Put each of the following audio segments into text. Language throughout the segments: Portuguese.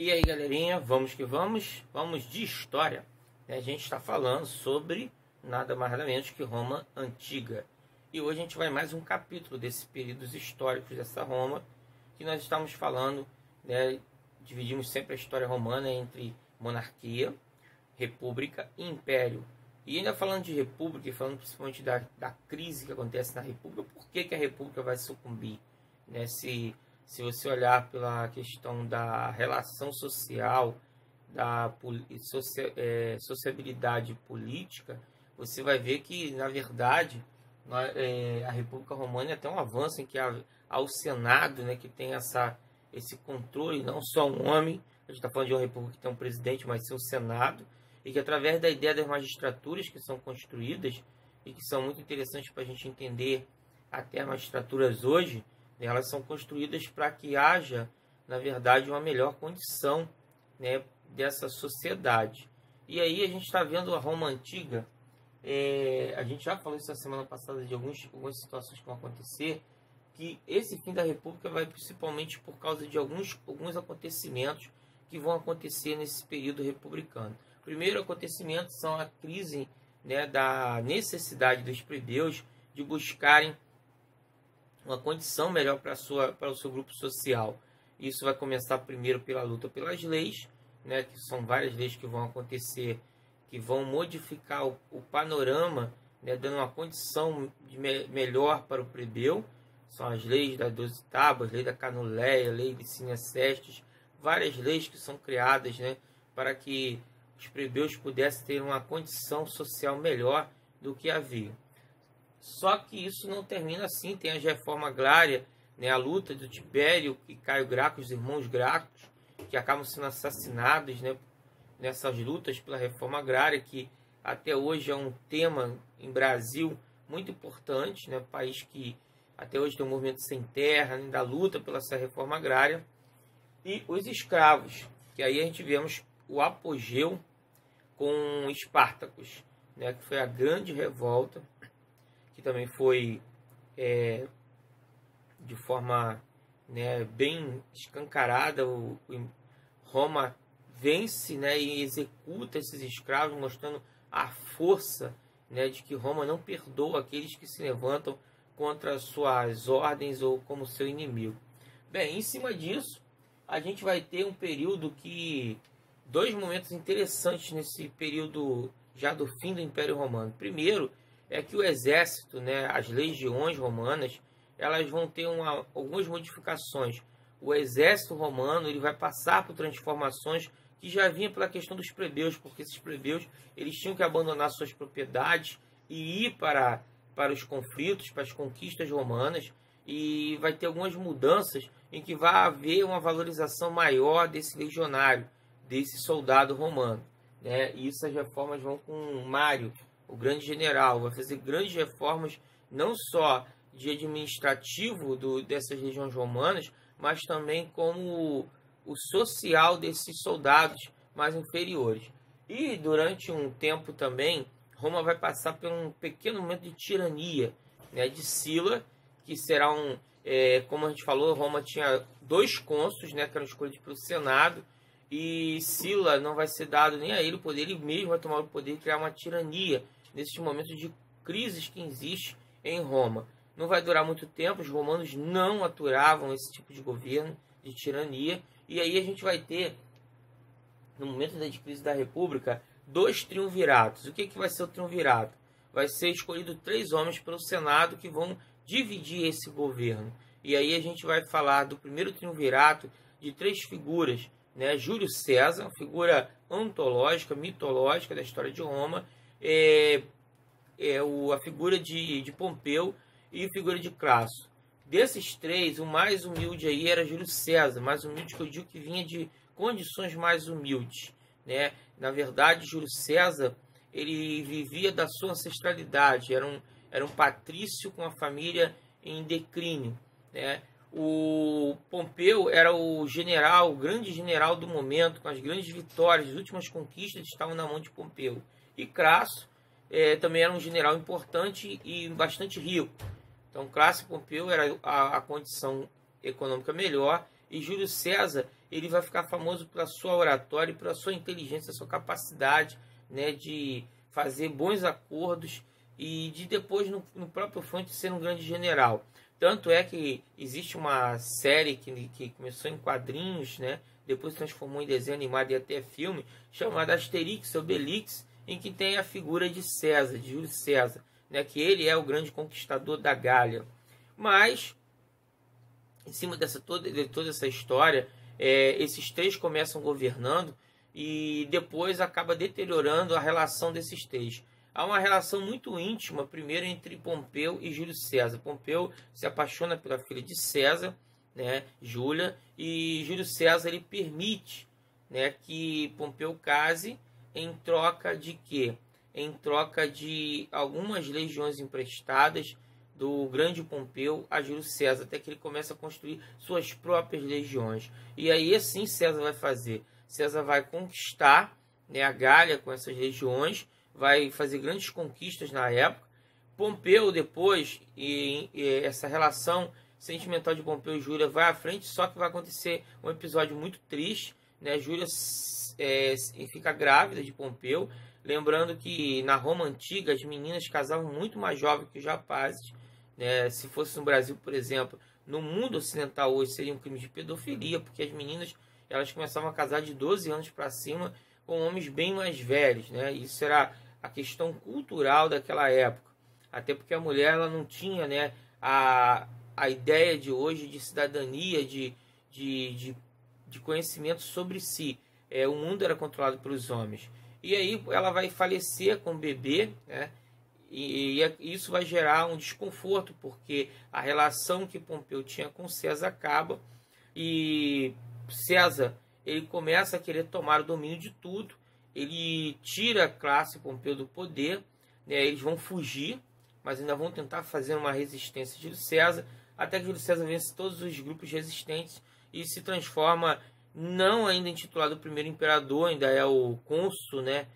E aí, galerinha, vamos que vamos de história. A gente está falando sobre nada mais nada menos que Roma Antiga. E hoje a gente vai mais um capítulo desses períodos históricos dessa Roma, que nós estamos falando, né, dividimos sempre a história romana entre monarquia, república e império. E ainda falando de república, e falando principalmente da crise que acontece na república, por que a república vai sucumbir? Né? Se você olhar pela questão da relação social, da sociabilidade política, você vai ver que, na verdade, a República Romana é até um avanço em que há o Senado, né, que tem esse controle, não só um homem, a gente está falando de uma república que tem um presidente, mas sim um Senado, e que através da ideia das magistraturas que são construídas, e que são muito interessantes para a gente entender até as magistraturas hoje, elas são construídas para que haja, na verdade, uma melhor condição, né, dessa sociedade. E aí a gente está vendo a Roma Antiga, a gente já falou isso na semana passada de algumas situações que vão acontecer, que esse fim da República vai principalmente por causa de alguns acontecimentos que vão acontecer nesse período republicano. O primeiro acontecimento são a crise, né, da necessidade dos plebeus de buscarem uma condição melhor para o seu grupo social. Isso vai começar primeiro pela luta pelas leis, né, que são várias leis que vão acontecer, que vão modificar o panorama, né, dando uma condição melhor para o plebeu. São as leis das 12 tábuas, lei da Canuleia, lei de Cinecestes, várias leis que são criadas, né, para que os plebeus pudessem ter uma condição social melhor do que havia. Só que isso não termina assim, tem a reforma agrária, né, a luta do Tibério e Caio Graco, os irmãos Gracos, que acabam sendo assassinados, né, nessas lutas pela reforma agrária, que até hoje é um tema em Brasil muito importante, né, país que até hoje tem um movimento sem terra, né, da luta pela essa reforma agrária, e os escravos, que aí a gente vemos o apogeu com Espartacus, né, que foi a grande revolta, que também foi de forma, né, bem escancarada. Roma vence, né, e executa esses escravos, mostrando a força, né, de que Roma não perdoa aqueles que se levantam contra suas ordens ou como seu inimigo. Bem, em cima disso, a gente vai ter um período dois momentos interessantes nesse período já do fim do Império Romano. Primeiro é que o exército, né, as legiões romanas, elas vão ter algumas modificações. O exército romano ele vai passar por transformações que já vinha pela questão dos plebeus, porque esses plebeus eles tinham que abandonar suas propriedades e ir para os conflitos, para as conquistas romanas, e vai ter algumas mudanças em que vai haver uma valorização maior desse legionário, desse soldado romano, né? E essas reformas vão com Mário, o grande general, vai fazer grandes reformas, não só de administrativo dessas legiões romanas, mas também como o social desses soldados mais inferiores. E durante um tempo também, Roma vai passar por um pequeno momento de tirania, né, de Sila, que será como a gente falou, Roma tinha 2 cônsules, né, que eram escolhidos pelo Senado, e Sila não vai ser dado nem a ele o poder, ele mesmo vai tomar o poder e criar uma tirania nesses momentos de crises que existe em Roma. Não vai durar muito tempo, os romanos não aturavam esse tipo de governo, de tirania, e aí a gente vai ter, no momento da crise da República, 2 triunviratos. O que vai ser o triunvirato? Vai ser escolhido 3 homens pelo Senado que vão dividir esse governo. E aí a gente vai falar do primeiro triunvirato de 3 figuras, né? Júlio César, uma figura ontológica, mitológica da história de Roma, a figura de Pompeu e a figura de Crasso. Desses 3, o mais humilde aí era Júlio César, mais humilde que eu digo que vinha de condições mais humildes, né? Na verdade, Júlio César, ele vivia da sua ancestralidade, era um patrício com a família em declínio, né? O Pompeu era o grande general do momento, com as grandes vitórias, as últimas conquistas estavam na mão de Pompeu. E Crasso também era um general importante e bastante rico. Então, Crasso e Pompeu era a condição econômica melhor, E Júlio César, ele vai ficar famoso pela sua oratória, pela sua inteligência, sua capacidade, né, de fazer bons acordos e de depois no próprio fronte ser um grande general. Tanto é que existe uma série que começou em quadrinhos, né, depois se transformou em desenho animado e até filme, chamada Asterix e Obelix, em que tem a figura de César, de Júlio César, né, que ele é o grande conquistador da Gália. Mas, em cima de toda essa história, esses três começam governando e depois acaba deteriorando a relação desses três. Há uma relação muito íntima, primeiro, entre Pompeu e Júlio César. Pompeu se apaixona pela filha de César, né, Júlia, e Júlio César ele permite, né, que Pompeu case em troca de quê? Em troca de algumas legiões emprestadas do grande Pompeu a Júlio César, até que ele começa a construir suas próprias legiões. E aí assim César vai fazer. César vai conquistar, né, a Gália com essas legiões, vai fazer grandes conquistas na época. Pompeu depois, e essa relação sentimental de Pompeu e Júlia vai à frente, só que vai acontecer um episódio muito triste, né? Júlia fica grávida de Pompeu, lembrando que na Roma antiga as meninas casavam muito mais jovens que os rapazes, né? Se fosse no Brasil, por exemplo, no mundo ocidental hoje seria um crime de pedofilia, porque as meninas elas começavam a casar de 12 anos para cima com homens bem mais velhos, né? Isso era a questão cultural daquela época, até porque a mulher ela não tinha, né, a ideia de hoje de cidadania, de conhecimento sobre si. O mundo era controlado pelos homens. E aí ela vai falecer com o bebê, né? E isso vai gerar um desconforto, porque a relação que Pompeu tinha com César acaba e César ele começa a querer tomar o domínio de tudo. Ele tira a classe Pompeu do poder, né? Eles vão fugir, mas ainda vão tentar fazer uma resistência de Júlio César, até que Júlio César vence todos os grupos resistentes e se transforma, não ainda intitulado primeiro imperador, ainda é o cônsul, né,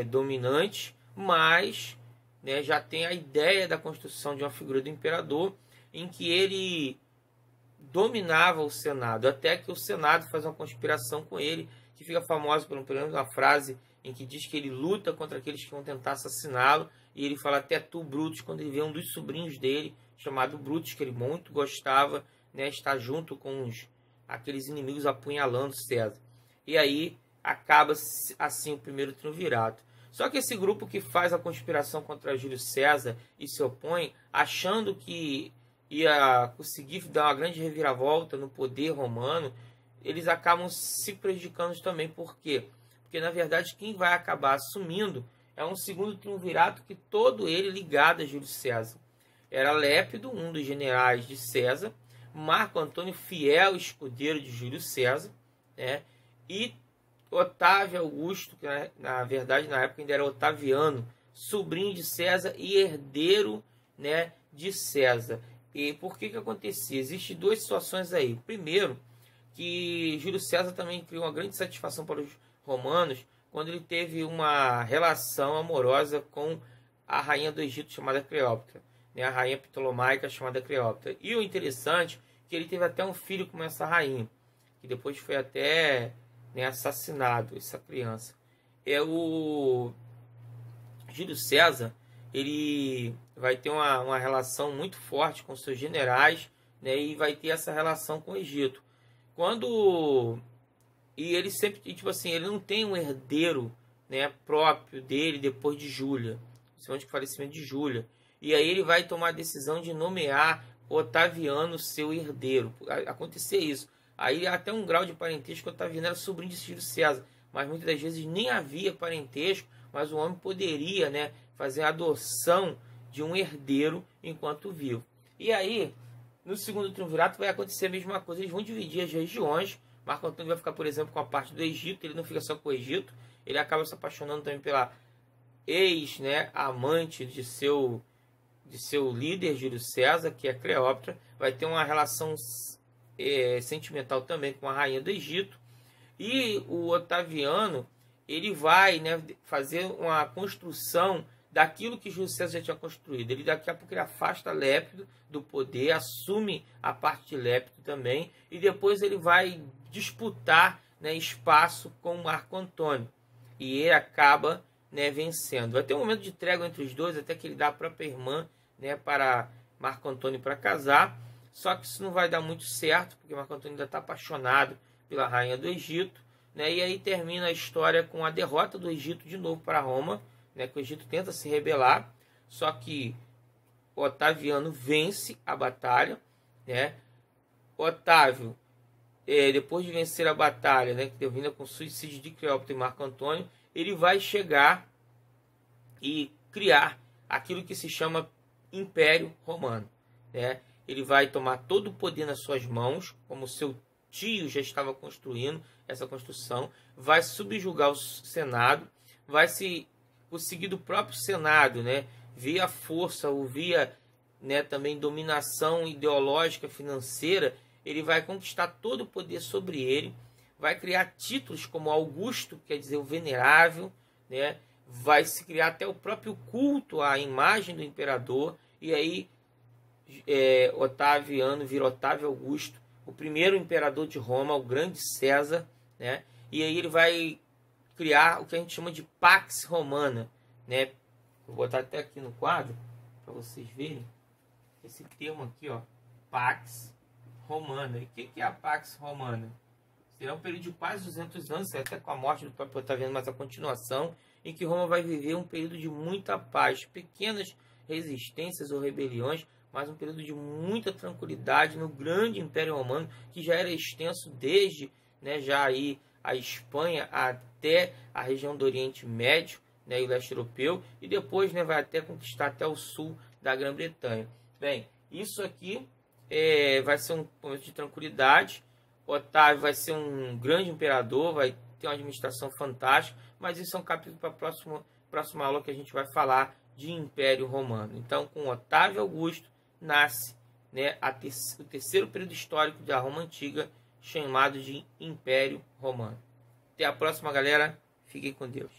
dominante, mas, né, já tem a ideia da construção de uma figura do imperador, em que ele dominava o Senado, até que o Senado faz uma conspiração com ele, que fica famosa por uma frase em que diz que ele luta contra aqueles que vão tentar assassiná-lo, e ele fala até tu, Brutus, quando ele vê um dos sobrinhos dele, chamado Brutus, que ele muito gostava, né, estar junto com aqueles inimigos apunhalando César. E aí acaba assim o primeiro triunvirato. Só que esse grupo que faz a conspiração contra Júlio César e se opõe, achando que ia conseguir dar uma grande reviravolta no poder romano, eles acabam se prejudicando também. Por quê? Porque, na verdade, quem vai acabar assumindo é um segundo triunvirato que todo ele ligado a Júlio César. Era Lépido, um dos generais de César, Marco Antônio, fiel escudeiro de Júlio César, né? E Otávio Augusto, que na verdade na época ainda era Otaviano, sobrinho de César e herdeiro, né, de César. E por que acontecia? Existem duas situações aí. Primeiro, que Júlio César também criou uma grande satisfação para os romanos quando ele teve uma relação amorosa com a rainha do Egito chamada Cleópatra, né, a rainha ptolomaica chamada Cleópatra. E o interessante é que ele teve até um filho com essa rainha, que depois foi até, né, assassinado, essa criança. O Júlio César, ele vai ter uma relação muito forte com seus generais, né, e vai ter essa relação com o Egito. E ele sempre, tipo assim, ele não tem um herdeiro, né, próprio dele depois de Júlia, principalmente com o falecimento de Júlia. E aí ele vai tomar a decisão de nomear Otaviano seu herdeiro. Acontecer isso. Aí até um grau de parentesco, Otaviano era sobrinho de Júlio César, mas muitas das vezes nem havia parentesco, mas o homem poderia, né, fazer a adoção de um herdeiro enquanto vivo. E aí, no segundo triunvirato vai acontecer a mesma coisa, eles vão dividir as regiões. Marco Antônio vai ficar, por exemplo, com a parte do Egito, ele não fica só com o Egito, ele acaba se apaixonando também pela né, amante de seu líder, Júlio César, que é Cleópatra. Vai ter uma relação sentimental também com a rainha do Egito. E o Otaviano, ele vai, né, fazer uma construção daquilo que Júlio César já tinha construído. Ele daqui a pouco ele afasta Lépido do poder, assume a parte de Lépido também, e depois ele vai disputar, né, espaço com Marco Antônio, e ele acaba, né, vencendo. Vai ter um momento de trégua entre os dois, até que ele dá a própria irmã, né, para Marco Antônio para casar, só que isso não vai dar muito certo, porque Marco Antônio ainda está apaixonado pela rainha do Egito, né, e aí termina a história com a derrota do Egito de novo para Roma, né, que o Egito tenta se rebelar, só que Otaviano vence a batalha, né? Otávio, depois de vencer a batalha, né, que termina com o suicídio de Cleópatra e Marco Antônio, ele vai chegar e criar aquilo que se chama Império Romano, né? Ele vai tomar todo o poder nas suas mãos, como seu tio já estava construindo essa construção, vai subjugar o Senado, vai se conseguir do próprio Senado, né, via força ou via, né, também dominação ideológica, financeira, ele vai conquistar todo o poder sobre ele, vai criar títulos como Augusto, quer dizer o venerável, né, vai se criar até o próprio culto à imagem do imperador, e aí Otaviano vira Otávio Augusto, o primeiro imperador de Roma, o grande César, né, e aí ele vai criar o que a gente chama de Pax Romana, né? Vou botar até aqui no quadro para vocês verem esse termo aqui, ó, Pax Romana. E o que é a Pax Romana? Será um período de quase 200 anos, até com a morte do próprio Otaviano, mas a continuação, em que Roma vai viver um período de muita paz, pequenas resistências ou rebeliões, mas um período de muita tranquilidade no grande Império Romano, que já era extenso desde, né, já aí a Espanha até a região do Oriente Médio, né, e o leste europeu, e depois, né, vai até conquistar até o sul da Grã-Bretanha. Bem, isso aqui vai ser um momento de tranquilidade. Otávio vai ser um grande imperador, vai ter uma administração fantástica, mas isso é um capítulo para a próxima aula que a gente vai falar de Império Romano. Então, com Otávio Augusto nasce, né, o terceiro período histórico da Roma Antiga, chamado de Império Romano. Até a próxima, galera. Fiquem com Deus.